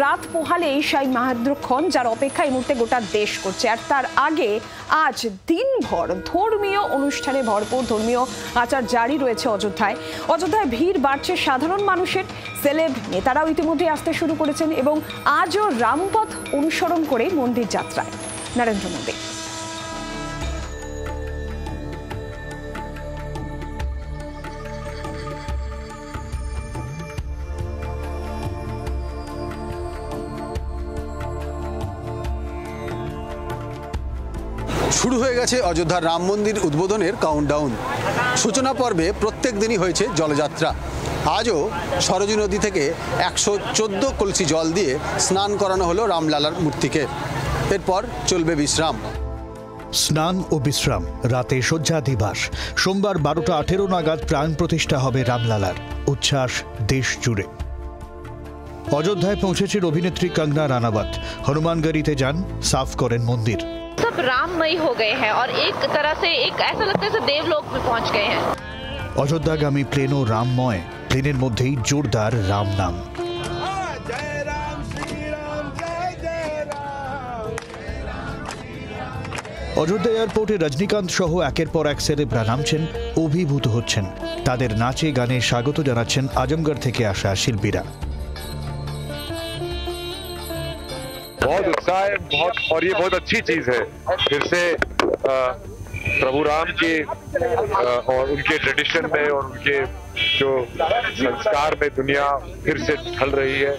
রাত পোহালেই সেই মহেন্দ্রক্ষণ, যার অপেক্ষা এই মুহূর্তে গোটা দেশ করছে। আর তার আগে আজ দিনভর ধর্মীয় অনুষ্ঠানে ভরপুর, ধর্মীয় আচার জারি রয়েছে অযোধ্যায়। অযোধ্যায় ভিড় বাড়ছে সাধারণ মানুষের, সেলেব নেতারাও ইতিমধ্যে আসতে শুরু করেছেন এবং আজও রামপথ অনুসরণ করে মন্দির যাত্রায় নরেন্দ্র মোদী। শুরু হয়ে গেছে অযোধ্যার রাম মন্দির উদ্বোধনের কাউন্টডাউন। সূচনা পর্বে প্রত্যেক দিনই হয়েছে জলযাত্রা। আজও সরজু নদী থেকে 114 কলসি জল দিয়ে স্নান করানো হলো রামলালার মূর্তিকে। এরপর চলবে বিশ্রাম। স্নান ও বিশ্রাম, রাতে শয্যাধিবাস। সোমবার 12:18 নাগাদ প্রাণ প্রতিষ্ঠা হবে রামলালার। উচ্ছ্বাস দেশ জুড়ে। অযোধ্যায় পৌঁছেছেন অভিনেত্রী কঙ্গনা রানাवत। হনুমানগড়িতে যান, সাফ করেন মন্দির। सब राममय हो गए हैं और एक तरह से एक ऐसा लगता है जैसे देवलोक में पहुंच गए हैं। অযোধ্যাগামী প্লেনও রামময়, প্লেনের মধ্যেই জোরদার রাম নাম। অযোধ্যা এয়ারপোর্টে রজনীকান্ত সহ একের পর এক সেলেবরা নামছেন, অভিভূত হচ্ছেন। তাদের নাচে গানে স্বাগত জানাচ্ছেন আজমগড় থেকে আসা শিল্পীরা। बहुत उत्साह है, बहुत, और ये बहुत अच्छी चीज है। फिर से प्रभु राम की और उनके ट्रेडिशन में और उनके जो संस्कार में दुनिया फिर से ढल रही है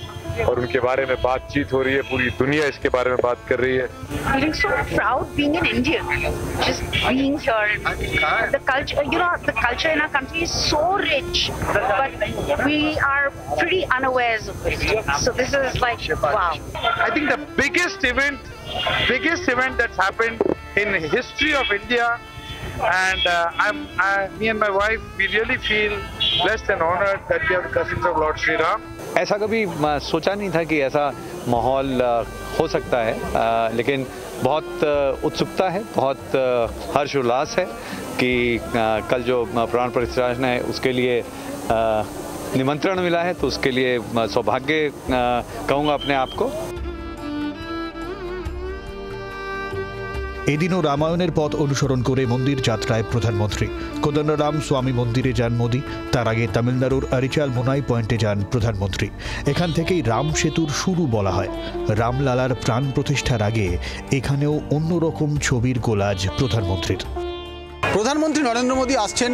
और उनके बारे में बातचीत हो रही है। पूरी दुनिया इसके बारे में बात कर रही है। Feeling so proud being an Indian, just being here. The culture, the culture in our country is so rich, but we are pretty unawares of it. So this is like, wow. I think the biggest event that's happened in the history of India, and me and my wife, we really feel blessed and honored that we have the blessings of Lord Shri Ram. ऐसा कभी सोचा नहीं था कि ऐसा माहौल हो सकता है, लेकिन बहुत उत्सुकता है, बहुत हर्ष उल्लास है कि कल जो प्राण प्रतिष्ठा है उसके लिए निमंत्रण मिला है, तो उसके लिए सौभाग्य कहूँगा अपने आप को। এদিনও রামায়ণের পথ অনুসরণ করে মন্দির যাত্রায় প্রধানমন্ত্রী। কোদণ্ডরাম স্বামী মন্দিরে যান মোদী। তার আগে তামিলনাড়ুর আরিচাল মোনাই পয়েন্টে যান প্রধানমন্ত্রী। এখান থেকেই রাম সেতুর শুরু বলা হয়। রামলালার প্রাণ প্রতিষ্ঠার আগে এখানেও অন্যরকম ছবির কোলাজ প্রধানমন্ত্রীর। প্রধানমন্ত্রী নরেন্দ্র মোদী আসছেন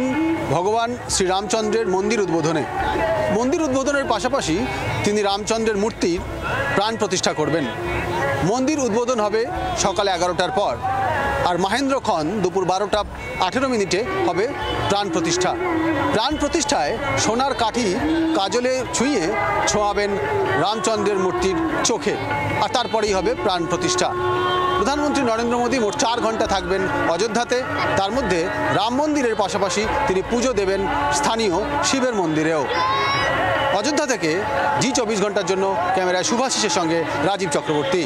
ভগবান শ্রীরামচন্দ্রের মন্দির উদ্বোধনে। মন্দির উদ্বোধনের পাশাপাশি তিনি রামচন্দ্রের মূর্তির প্রাণ প্রতিষ্ঠা করবেন। মন্দির উদ্বোধন হবে সকালে 11টার পর, আর মহেন্দ্রক্ষণ দুপুর 12:18 হবে প্রাণ প্রতিষ্ঠা। প্রাণ প্রতিষ্ঠায় সোনার কাঠি কাজলে ছুঁয়ে ছোঁয়াবেন রামচন্দ্রের মূর্তির চোখে, আর তারপরেই হবে প্রাণ প্রতিষ্ঠা। প্রধানমন্ত্রী নরেন্দ্র মোদী মোট 4 ঘন্টা থাকবেন অযোধ্যাতে। তার মধ্যে রাম মন্দিরের পাশাপাশি তিনি পুজো দেবেন স্থানীয় শিবের মন্দিরেও। অযোধ্যা থেকে জি24 ঘন্টার জন্য ক্যামেরায় শুভাশিসের সঙ্গে রাজীব চক্রবর্তী।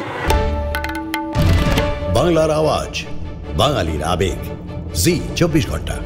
বাংলার আওয়াজ, বাঙালির আবেগ, জি24 ঘন্টা।